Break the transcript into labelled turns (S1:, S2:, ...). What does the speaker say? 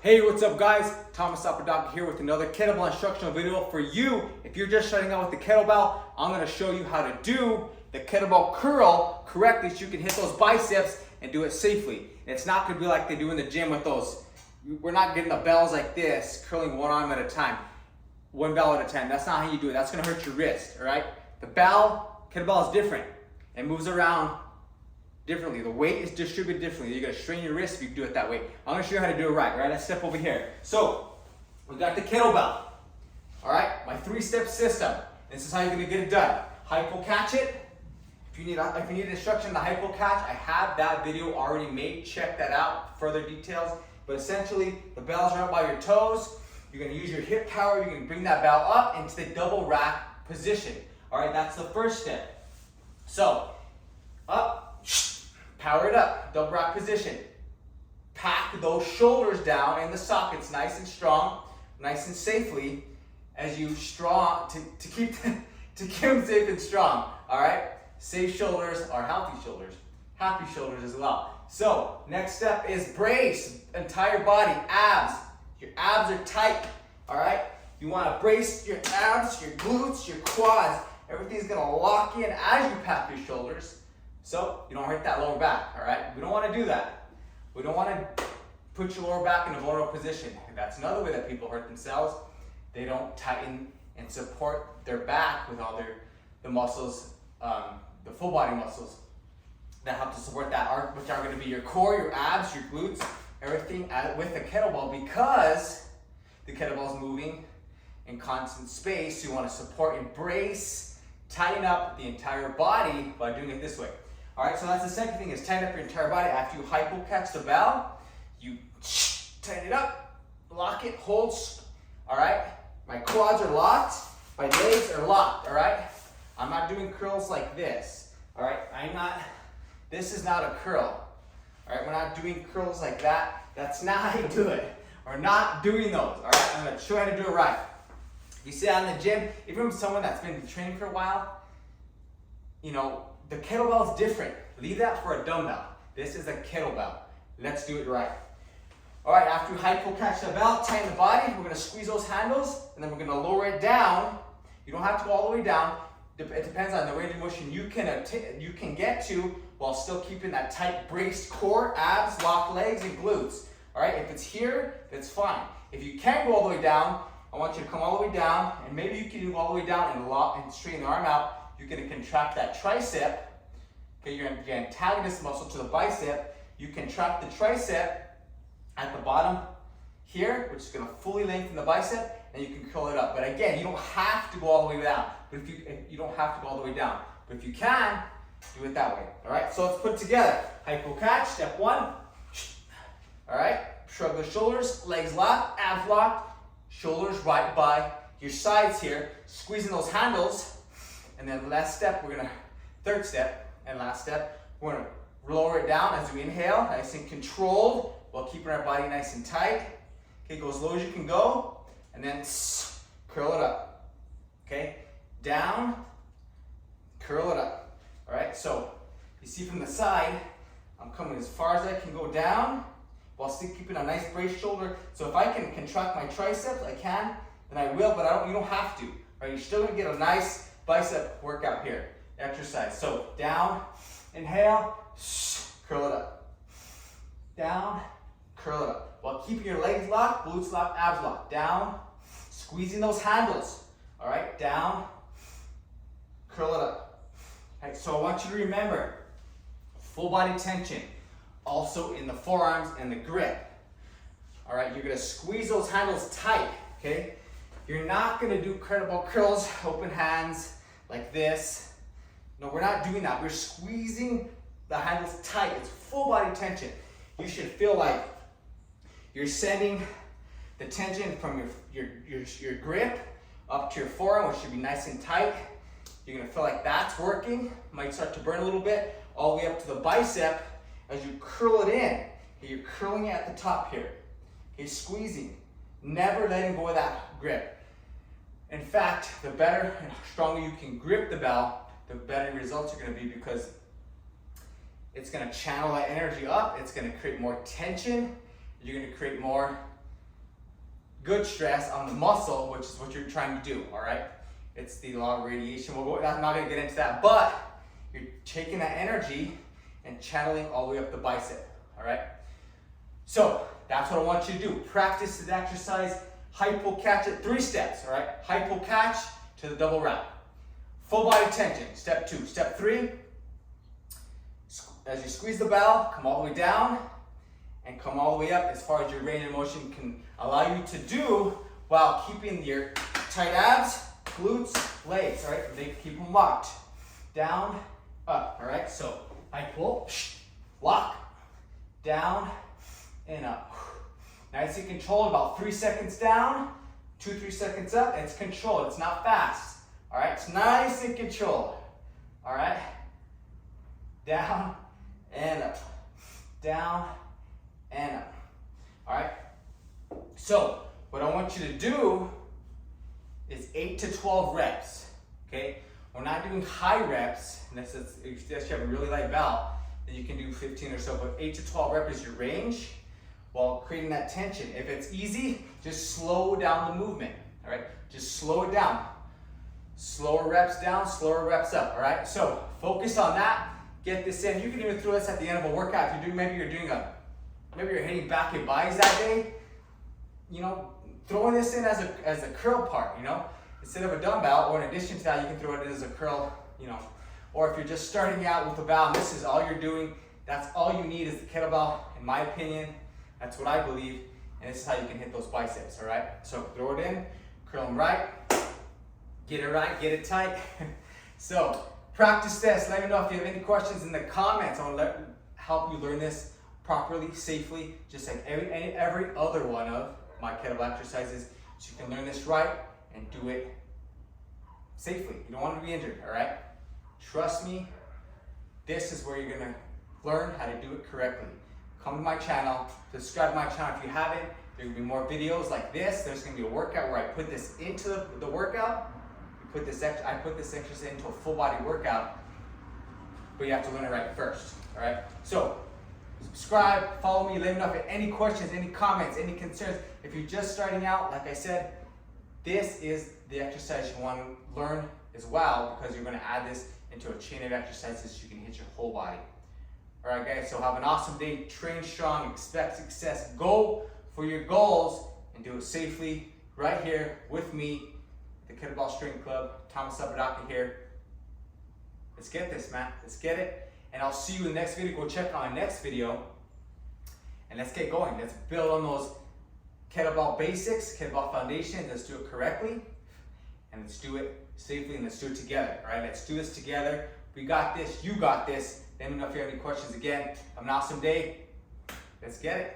S1: Hey, what's up guys? Thomas Apodaca here with another kettlebell instructional video for you. If you're just starting out with the kettlebell, I'm going to show you how to do the kettlebell curl correctly so you can hit those biceps and do it safely. And it's not going to be like they do in the gym with those. We're not getting the bells like this, curling one arm at a time, one bell at a time. That's not how you do it. That's going to hurt your wrist, all right? The kettlebell is different. It moves around differently. The weight is distributed differently. You're going to strain your wrist if you do it that way. I'm going to show you how to do it right. All right, let's step over here. So, we got the kettlebell. All right, my three-step system. This is how you're going to get it done. Hypo catch it. If you need instruction to hypo catch, I have that video already made. Check that out. Further details. But essentially, the bells are up by your toes. You're going to use your hip power. You're going to bring that bell up into the double rack position. All right, that's the first step. So, up. Power it up, double rack position. Pack those shoulders down in the sockets nice and strong, nice and safely as you to keep them safe and strong, all right? Safe shoulders are healthy shoulders, happy shoulders as well. So next step is brace, entire body, abs. Your abs are tight, all right? You wanna brace your abs, your glutes, your quads. Everything's gonna lock in as you pack your shoulders. So you don't hurt that lower back, all right? We don't want to do that. We don't want to put your lower back in a vulnerable position. That's another way that people hurt themselves. They don't tighten and support their back with all the muscles, the full body muscles that help to support that, which are going to be your core, your abs, your glutes, everything with the kettlebell, because the kettlebell is moving in constant space. So you want to support and brace, tighten up the entire body by doing it this way. All right, so that's the second thing, is tighten up your entire body. After you hypo catch the bell, you tighten it up, lock it, hold, all right? My quads are locked, my legs are locked, all right? I'm not doing curls like this, all right? This is not a curl, all right? We're not doing curls like that. That's not how you do it. We're not doing those, all right? I'm gonna show you how to do it right. You see out in the gym, even with someone that's been training for a while, you know, the kettlebell is different. Leave that for a dumbbell. This is a kettlebell. Let's do it right. All right, after you hypo catch the bell, tighten the body, we're gonna squeeze those handles, and then we're gonna lower it down. You don't have to go all the way down. It depends on the range of motion you can get to while still keeping that tight braced core, abs, locked legs, and glutes. All right, if it's here, that's fine. If you can't go all the way down, I want you to come all the way down, and maybe you can go all the way down and lock and straighten the arm out. You're going to contract that tricep, okay, your antagonist muscle to the bicep. You contract the tricep at the bottom here, which is going to fully lengthen the bicep, and you can curl it up. But again, you don't have to go all the way down. But if you don't have to go all the way down. But if you can, do it that way. All right, so let's put it together. Hypo catch, step one. All right, shrug the shoulders, legs locked, abs locked, shoulders right by your sides here, squeezing those handles. And then third step and last step, we're gonna lower it down as we inhale, nice and controlled, while keeping our body nice and tight. Okay, go as low as you can go, and then curl it up. Okay, down, curl it up. All right, so you see from the side, I'm coming as far as I can go down, while still keeping a nice braced shoulder. So if I can contract my triceps, I can, then I will, but you don't have to. Right, you're still gonna get a nice bicep workout here, exercise. So down, inhale, curl it up. Down, curl it up. While keeping your legs locked, glutes locked, abs locked. Down, squeezing those handles. All right, down, curl it up. All right, so I want you to remember, full body tension, also in the forearms and the grip. All right, you're gonna squeeze those handles tight, okay? You're not gonna do kettlebell curls, open hands, like this. No, we're not doing that. We're squeezing the handles tight. It's full body tension. You should feel like you're sending the tension from your grip up to your forearm, which should be nice and tight. You're gonna feel like that's working. Might start to burn a little bit, all the way up to the bicep as you curl it in. Okay, you're curling it at the top here. Okay, squeezing, never letting go of that grip. In fact, the better and stronger you can grip the bell, the better results are going to be, because it's going to channel that energy up. It's going to create more tension. You're going to create more good stress on the muscle, which is what you're trying to do, all right? It's the law of radiation. I'm not gonna get into that, but you're taking that energy and channeling all the way up the bicep, all right? So that's what I want you to do. Practice this exercise, hypo catch it, 3 steps, all right? Hypo catch to the double round. Full body tension, step 2. Step 3, as you squeeze the bell, come all the way down and come all the way up as far as your range of motion can allow you to do while keeping your tight abs, glutes, legs, all right? They keep them locked. Down, up, all right? So I pull, lock, down, and up. Nice and controlled, about 3 seconds down, 2-3 seconds up, and it's controlled, it's not fast. All right, it's nice and controlled. All right, down and up, down and up. All right, so what I want you to do is 8 to 12 reps, okay? We're not doing high reps, unless you have a really light belt, then you can do 15 or so, but 8 to 12 reps is your range while creating that tension. If it's easy, just slow down the movement, all right? Just slow it down. Slower reps down, slower reps up, all right? So focus on that, get this in. You can even throw this at the end of a workout. If you're doing, maybe you're hitting back and buys that day, you know, throwing this in as a curl part, you know? Instead of a dumbbell, or in addition to that, you can throw it in as a curl, you know. Or if you're just starting out with a bell and this is all you're doing, that's all you need is the kettlebell, in my opinion. That's what I believe, and this is how you can hit those biceps, all right? So throw it in, curl them right, get it right, get it tight. So practice this. Let me know if you have any questions in the comments. I want to help you learn this properly, safely, just like every other one of my kettlebell exercises, so you can learn this right and do it safely. You don't want to be injured, all right? Trust me, this is where you're gonna learn how to do it correctly. Come to my channel, subscribe to my channel if you haven't. There will be more videos like this. There's gonna be a workout where I put this into the workout. I put this exercise into a full body workout, but you have to learn it right first, all right? So subscribe, follow me, let me know if you have any questions, any comments, any concerns. If you're just starting out, like I said, this is the exercise you want to learn as well, because you're going to add this into a chain of exercises so you can hit your whole body. All right, guys, so have an awesome day. Train strong, expect success. Go for your goals and do it safely right here with me, the Kettlebell Strength Club. Thomas Sapadaka here. Let's get this, man. Let's get it. And I'll see you in the next video. Go check out my next video. And let's get going. Let's build on those kettlebell basics, kettlebell foundation. Let's do it correctly. And let's do it safely, and let's do it together. All right, let's do this together. We got this. You got this. Let me know if you have any questions. Again, have an awesome day. Let's get it.